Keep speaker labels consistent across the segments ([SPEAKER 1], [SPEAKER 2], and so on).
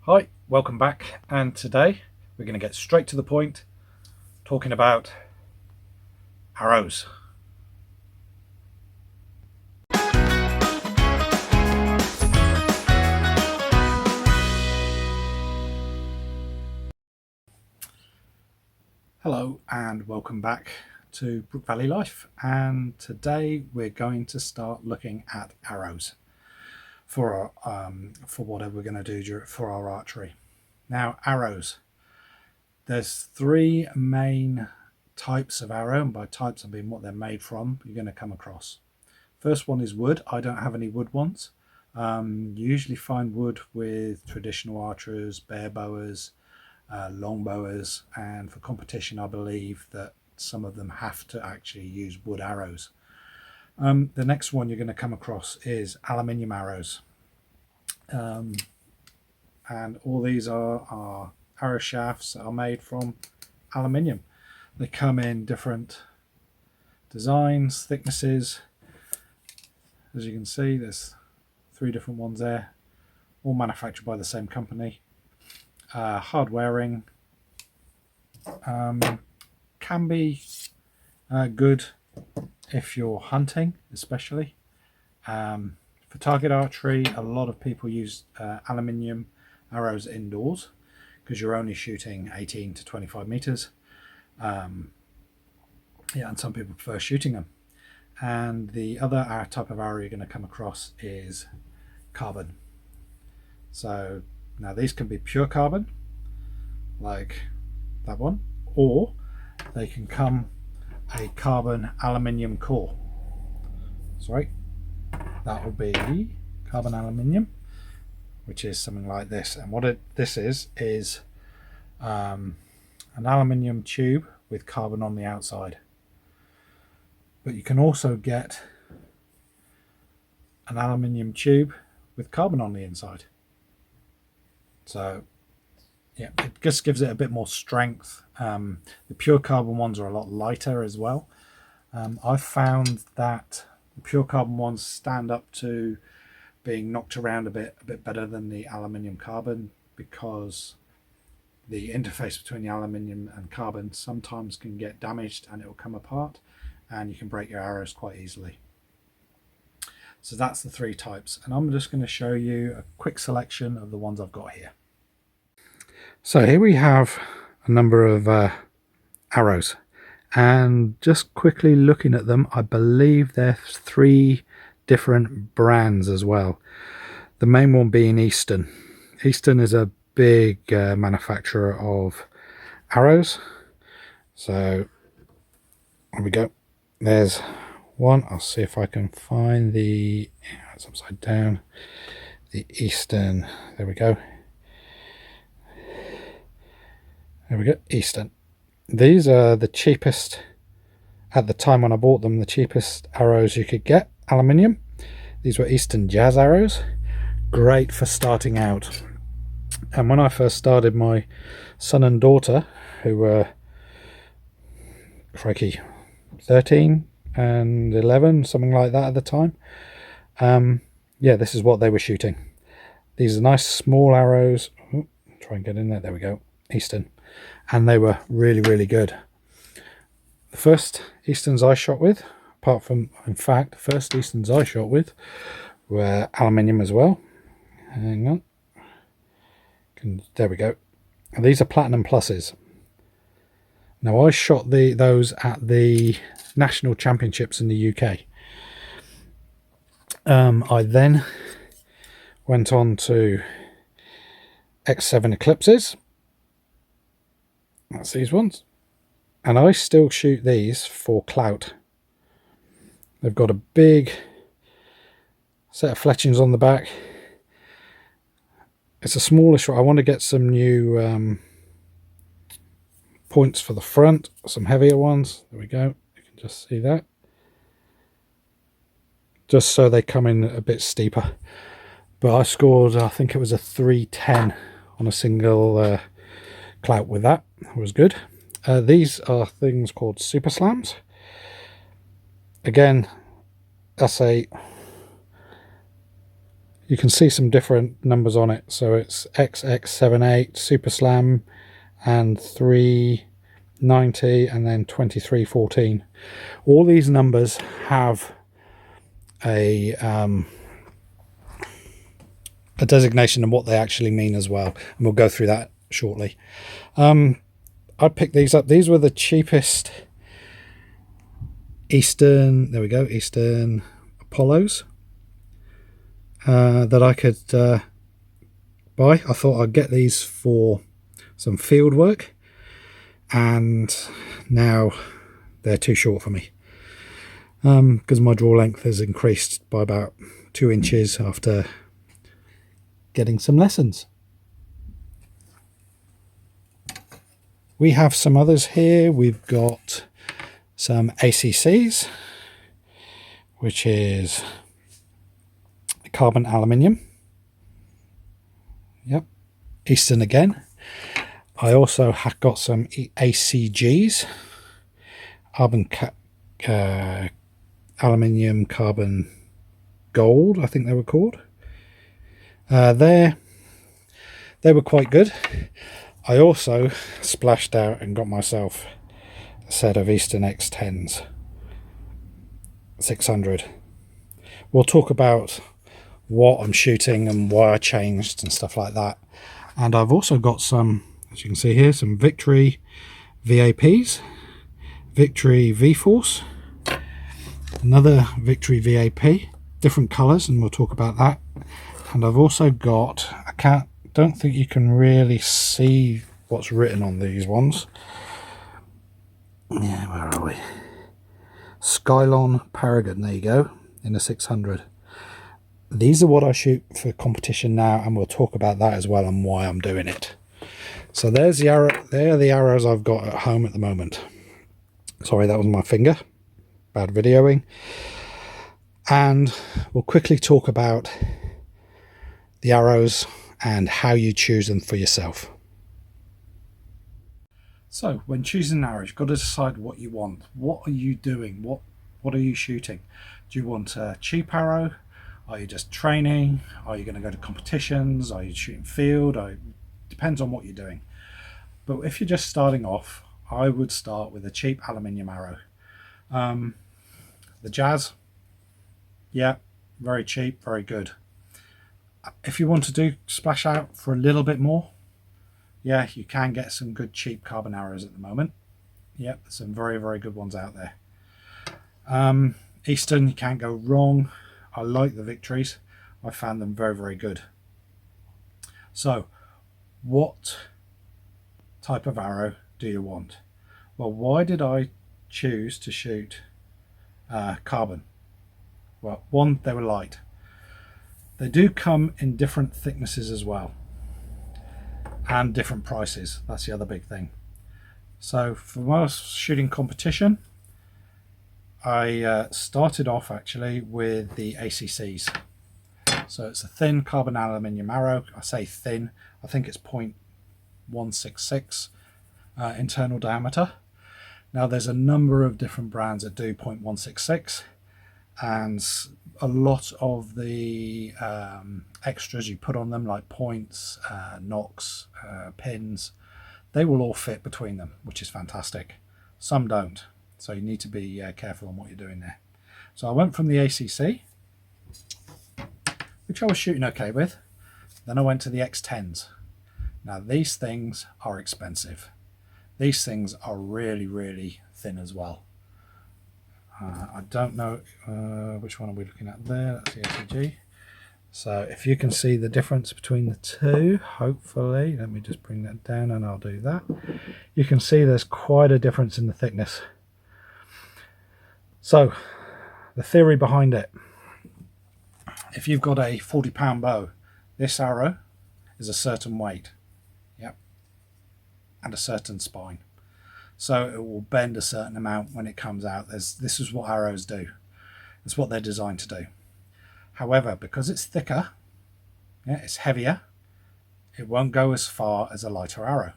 [SPEAKER 1] Hi, welcome back, and today we're going to get straight to the point talking about arrows. Hello and welcome back to Brook Valley Life, and today we're going to start looking at arrows for whatever we're going to do for our archery. Now, arrows, there's three main types of arrow, and by types I mean what they're made from. You're going to come across. First one is wood. I don't have any wood ones. You usually find wood with traditional archers, bare bowers, long bowers, and for competition I believe that some of them have to actually use wood arrows. The next one you're going to come across is aluminium arrows, and all these are arrow shafts that are made from aluminium. They come in different designs, thicknesses. As you can see, there's three different ones there, all manufactured by the same company. Hard wearing, can be good if you're hunting, especially. For target archery, a lot of people use aluminium arrows indoors because you're only shooting 18 to 25 meters. And some people prefer shooting them. And the other type of arrow you're going to come across is carbon. So now these can be pure carbon, like that one, or they can come a carbon aluminium core. Sorry, that will be carbon aluminium, which is something like this. And what this is an aluminium tube with carbon on the outside. But you can also get an aluminium tube with carbon on the inside. So yeah, it just gives it a bit more strength. The pure carbon ones are a lot lighter as well. I've found that the pure carbon ones stand up to being knocked around a bit better than the aluminium carbon, because the interface between the aluminium and carbon sometimes can get damaged and it will come apart and you can break your arrows quite easily. So that's the three types, and I'm just going to show you a quick selection of the ones I've got here. So here we have a number of arrows, and just quickly looking at them, I believe there's three different brands as well. The main one being Easton. Easton is a big manufacturer of arrows. So there we go. There's one. I'll see if I can find the, it's upside down, the Easton. There we go. There we go, Easton. These are the cheapest, at the time when I bought them, the cheapest arrows you could get, aluminium. These were Easton Jazz arrows, great for starting out. And when I first started, my son and daughter, who were, crikey, 13 and 11, something like that at the time, yeah, this is what they were shooting. These are nice small arrows. Ooh, try and get in there. There we go, Easton. And they were really good. The first Eastons I shot with, apart from, in fact, the first Eastons I shot with were aluminium as well. Hang on. There we go. And these are Platinum Pluses. Now I shot those at the National Championships in the UK. I then went on to X7 Eclipses. That's these ones. And I still shoot these for clout. They've got a big set of fletchings on the back. It's a smallish one. I want to get some new points for the front, some heavier ones. There we go. You can just see that. Just so they come in a bit steeper. But I scored, I think it was a 310 on a single clout with that. It was good. These are things called Super Slams. Again, that's a You can see some different numbers on it. So it's XX78, Super Slam, and 390, and then 2314. All these numbers have a designation and what they actually mean as well, and we'll go through that shortly. I picked these up. These were the cheapest Eastern, there we go, Eastern Apollos that I could buy. I thought I'd get these for some field work, and now they're too short for me because my draw length has increased by about 2 inches after getting some lessons. We have some others here. We've got some ACCs, which is carbon aluminium. Yep, Eastern again. I also have got some ACGs, aluminium carbon gold, I think they were called. They were quite good. I also splashed out and got myself a set of Eastern X10s 600. We'll talk about what I'm shooting and why I changed and stuff like that. And I've also got some, as you can see here, some Victory VAPs, Victory V-Force, another Victory VAP, different colours, and we'll talk about that. And I've also got, don't think you can really see what's written on these ones. Yeah, where are we? Skylon Paragon, there you go, in a 600. These are what I shoot for competition now, and we'll talk about that as well and why I'm doing it. So there's the arrow. They're the arrows I've got at home at the moment. Sorry, that was my finger. Bad videoing. And we'll quickly talk about the arrows and how you choose them for yourself. So when choosing an arrow, you've got to decide what you want. What are you doing? What are you shooting? Do you want a cheap arrow? Are you just training? Are you going to go to competitions? Are you shooting field? Depends on what you're doing. But if you're just starting off, I would start with a cheap aluminium arrow. The Jazz, yeah, very cheap, very good. If you want to do splash out for a little bit more, yeah, you can get some good cheap carbon arrows at the moment. Yep, there's some very, very good ones out there. Eastern, you can't go wrong. I like the Victories. I found them very, very good. So, what type of arrow do you want? Well, why did I choose to shoot carbon? Well, one, they were light. They do come in different thicknesses as well, and different prices. That's the other big thing. So for most shooting competition, I started off actually with the ACCs. So it's a thin carbon aluminium arrow. I say thin, I think it's 0.166 internal diameter. Now there's a number of different brands that do 0.166, and a lot of the extras you put on them, like points, knocks, pins, they will all fit between them, which is fantastic. Some don't, so you need to be careful on what you're doing there. So I went from the ACC, which I was shooting okay with. Then I went to the X10s. Now these things are expensive. These things are really, really thin as well. I don't know which one are we looking at there. That's the ACG. So if you can see the difference between the two, hopefully, let me just bring that down and I'll do that. You can see there's quite a difference in the thickness. So the theory behind it, if you've got a 40-pound bow, this arrow is a certain weight, yep, and a certain spine. So it will bend a certain amount when it comes out. This is what arrows do. It's what they're designed to do. However, because it's thicker, yeah, it's heavier, it won't go as far as a lighter arrow.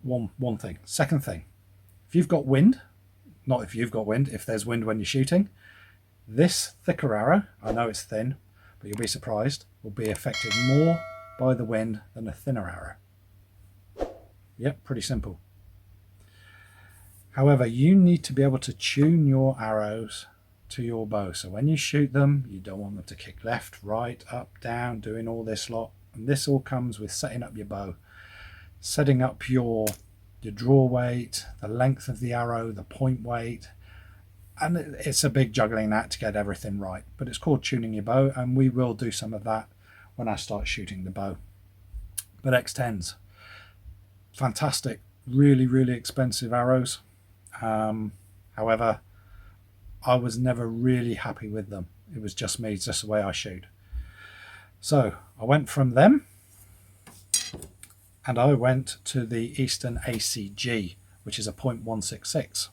[SPEAKER 1] One thing. Second thing, if you've got wind, not if you've got wind, if there's wind when you're shooting. This thicker arrow, I know it's thin, but you'll be surprised, will be affected more by the wind than a thinner arrow. Yep, pretty simple. However, you need to be able to tune your arrows to your bow. So when you shoot them, you don't want them to kick left, right, up, down, doing all this lot. And this all comes with setting up your bow, setting up your draw weight, the length of the arrow, the point weight. And it's a big juggling act to get everything right. But it's called tuning your bow, and we will do some of that when I start shooting the bow. But X10s, fantastic, really, really expensive arrows. However, I was never really happy with them. It was just me, it's just the way I shoot. So I went from them and I went to the Eastern ACG, which is a .166.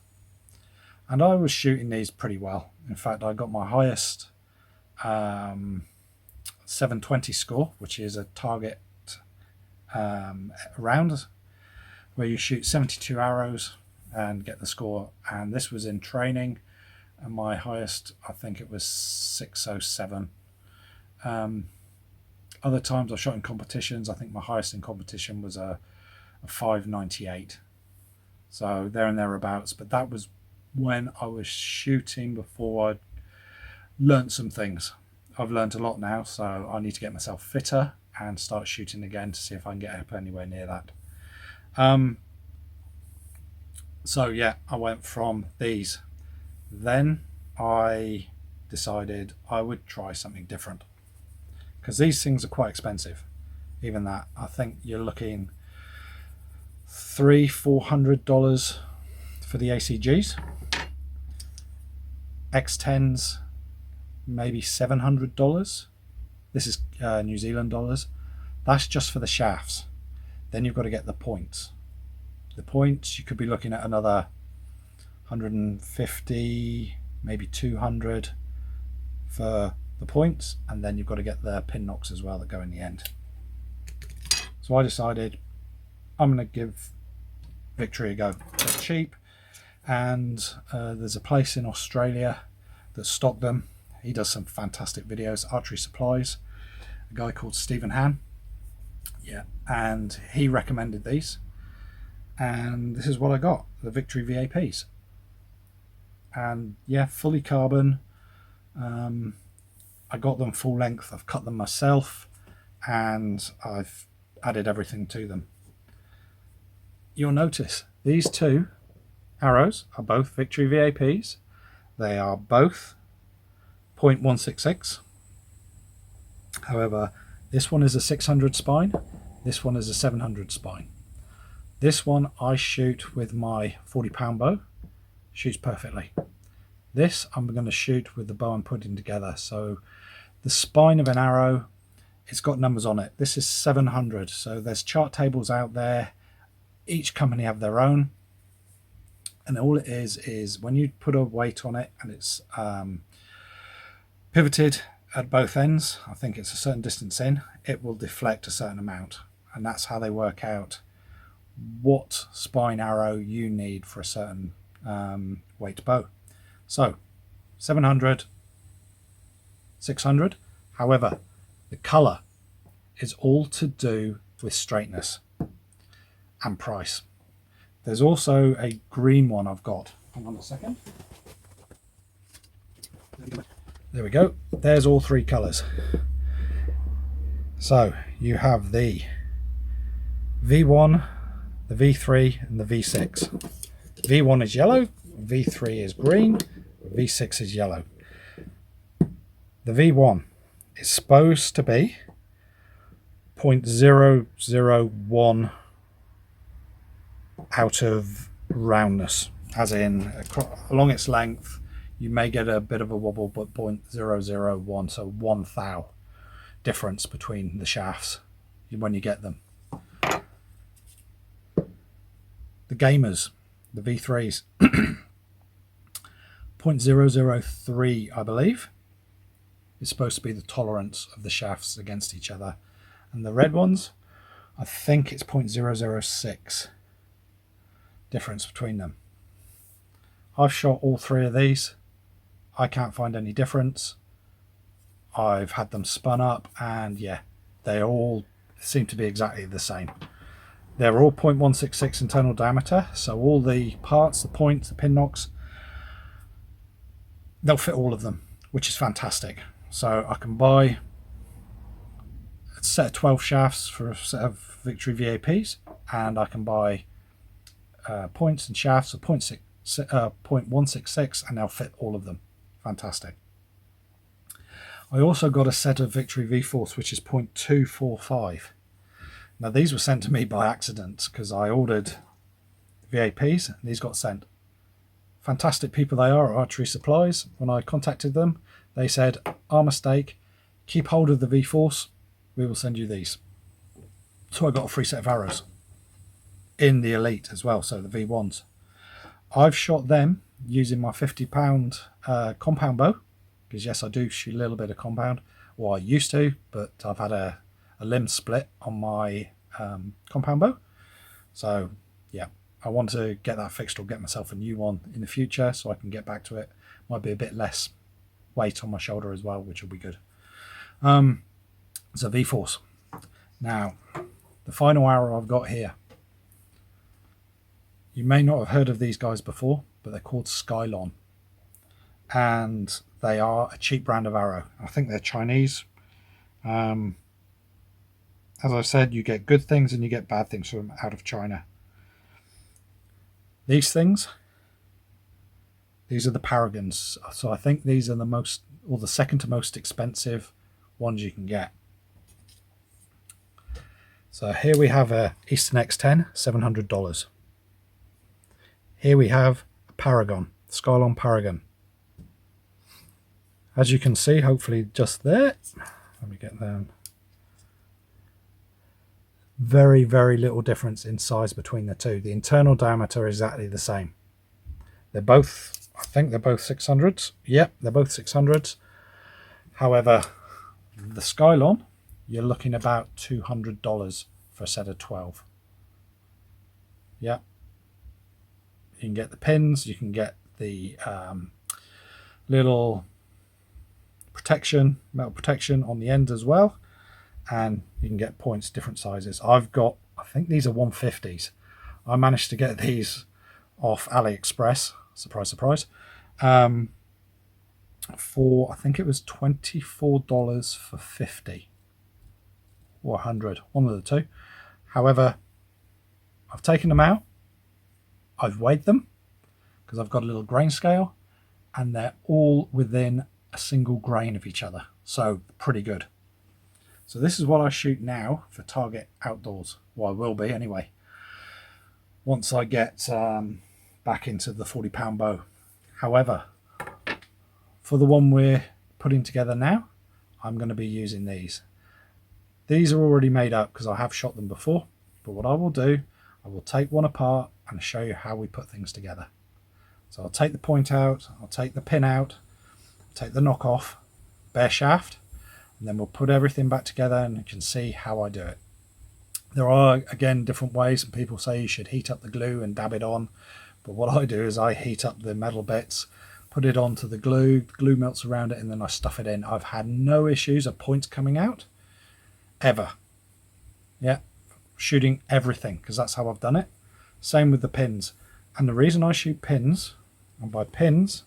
[SPEAKER 1] And I was shooting these pretty well. In fact, I got my highest 720 score, which is a target round where you shoot 72 arrows and get the score. And this was in training, and my highest, I think it was 607. Other times I shot in competitions, I think my highest in competition was a 598. So there and thereabouts, but that was when I was shooting before I learnt some things. I've learnt a lot now, so I need to get myself fitter and start shooting again to see if I can get up anywhere near that. So yeah, I went from these. Then I decided I would try something different, because these things are quite expensive. Even that, I think you're looking $300-400 for the ACGs. X10s, maybe $700. This is New Zealand dollars. That's just for the shafts. Then you've got to get the points. The points, you could be looking at another 150, maybe 200 for the points, and then you've got to get the pin knocks as well that go in the end. So I decided I'm going to give Victory a go. They're cheap, and there's a place in Australia that stock them. He does some fantastic videos. Archery Supplies, a guy called Stephen Han. Yeah, and he recommended these, and this is what I got, the Victory VAPs. And yeah, fully carbon. I got them full length. I've cut them myself, and I've added everything to them. You'll notice these two arrows are both Victory VAPs. They are both .166. However, this one is a 600 spine, this one is a 700 spine. This one I shoot with my 40-pound bow, shoots perfectly. This I'm going to shoot with the bow I'm putting together. So the spine of an arrow, it's got numbers on it. This is 700. So there's chart tables out there. Each company have their own. And all it is when you put a weight on it and it's pivoted at both ends, I think it's a certain distance in, it will deflect a certain amount. And that's how they work out what spine arrow you need for a certain weight bow. So 700, 600. However, the color is all to do with straightness and price. There's also a green one I've got. Hang on a second. There we go. There's all three colors. So you have the V1, the V3 and the V6. V1 is yellow, V3 is green, V6 is yellow. The V1 is supposed to be 0.001 out of roundness, as in along its length you may get a bit of a wobble, but 0.001, so 1 thou difference between the shafts when you get them. The gamers, the V3s, 0.003 I believe is supposed to be the tolerance of the shafts against each other, and the red ones, I think it's 0.006 difference between them. I've shot all 3 of these. I can't find any difference. I've had them spun up, and yeah, they all seem to be exactly the same. They're all 0.166 internal diameter, so all the parts, the points, the pin nocks, they'll fit all of them, which is fantastic. So I can buy a set of 12 shafts for a set of Victory VAPs, and I can buy points and shafts of 0.166, and they'll fit all of them. Fantastic. I also got a set of Victory V-Force, which is 0.245. Now these were sent to me by accident because I ordered VAPs and these got sent. Fantastic people they are at Archery Supplies. When I contacted them, they said, our mistake, keep hold of the V-Force, we will send you these. So I got a free set of arrows in the Elite as well, so the V1s. I've shot them using my £50 compound bow, because yes, I do shoot a little bit of compound, or I used to, but I've had a limb split on my compound bow. So yeah, I want to get that fixed or get myself a new one in the future so I can get back to it. Might be a bit less weight on my shoulder as well, which will be good. So V-Force. Now, the final arrow I've got here. You may not have heard of these guys before, but they're called Skylon. And they are a cheap brand of arrow. I think they're Chinese. As I've said, you get good things and you get bad things from out of China. These things, these are the Paragons. So I think these are the most, or the second to most expensive ones you can get. So here we have a Eastern X10, $700. Here we have a Paragon, Skylon Paragon. As you can see, hopefully just there, let me get them. Very, very little difference in size between the two. The internal diameter is exactly the same. They're both, I think they're both 600s. Yep, they're both 600s. However, the Skylon, you're looking about $200 for a set of 12. Yep. You can get the pins, you can get the little protection, metal protection on the end as well. And you can get points, different sizes. I've got, I think these are 150s. I managed to get these off AliExpress, surprise, surprise, for, I think it was $24 for 50 or 100, one of the two. However, I've taken them out, I've weighed them because I've got a little grain scale, and they're all within a single grain of each other, so pretty good. So this is what I shoot now for target outdoors. Well, I will be anyway, once I get back into the 40-pound bow. However, for the one we're putting together now, I'm going to be using these. These are already made up because I have shot them before, but what I will do, I will take one apart and show you how we put things together. So I'll take the point out, I'll take the pin out, take the knock off, bare shaft, and then we'll put everything back together and you can see how I do it. There are, again, different ways, and people say you should heat up the glue and dab it on, but what I do is I heat up the metal bits, put it onto the glue melts around it, and then I stuff it in. I've had no issues of points coming out, ever. Yeah, shooting everything, because that's how I've done it. Same with the pins. And the reason I shoot pins, and by pins,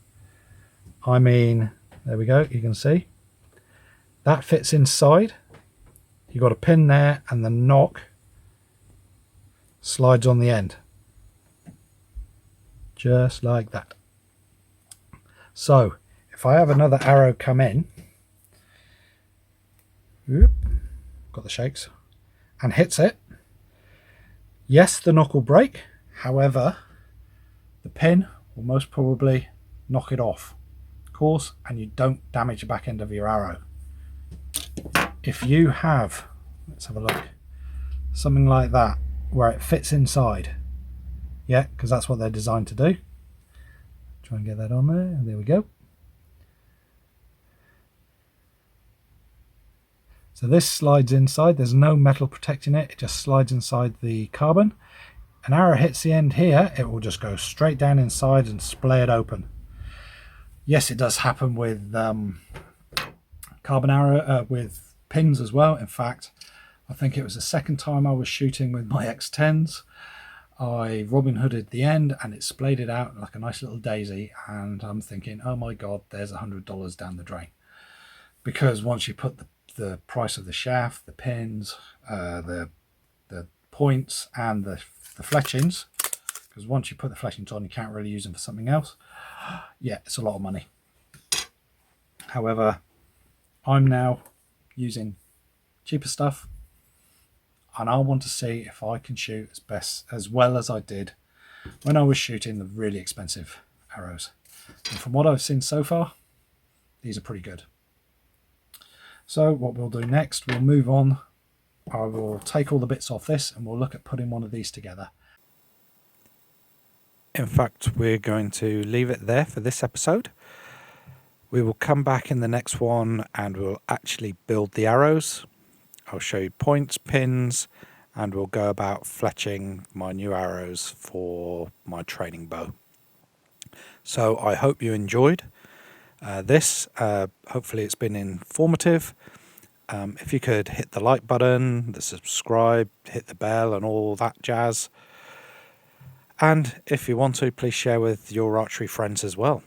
[SPEAKER 1] I mean, there we go, you can see, that fits inside. You've got a pin there, and the knock slides on the end. Just like that. So, if I have another arrow come in, whoop, got the shakes, and hits it, yes, the knock will break. However, the pin will most probably knock it off, of course, and you don't damage the back end of your arrow. If you have, let's have a look, something like that where it fits inside, yeah, because that's what they're designed to do. Try and get that on there. There we go. So this slides inside. There's no metal protecting it. It just slides inside the carbon. an arrow hits the end here, it will just go straight down inside and splay it open. Yes, it does happen with carbon arrow, with pins as well. In fact, I think it was the second time I was shooting with my X10s. I Robin Hooded the end and it splayed it out like a nice little daisy, and I'm thinking, oh my god, there's $100 down the drain. Because once you put the price of the shaft, the pins, the points and the fletchings, because once you put the fletchings on you can't really use them for something else, yeah, it's a lot of money. However, I'm now using cheaper stuff, and I want to see if I can shoot as well as I did when I was shooting the really expensive arrows. And from what I've seen so far, these are pretty good. So what we'll do next, we'll move on. I will take all the bits off this and we'll look at putting one of these together. In fact, we're going to leave it there for this episode. We will come back in the next one and we'll actually build the arrows. I'll show you points, pins, and we'll go about fletching my new arrows for my training bow. So I hope you enjoyed this. Hopefully it's been informative. If you could hit the like button, the subscribe, hit the bell and all that jazz. And if you want to, please share with your archery friends as well.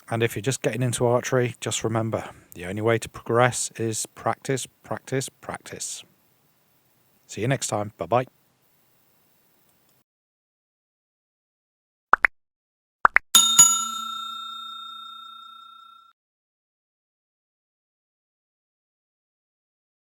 [SPEAKER 1] And if you're just getting into archery, just remember, the only way to progress is practice, practice, practice. See you next time. Bye-bye.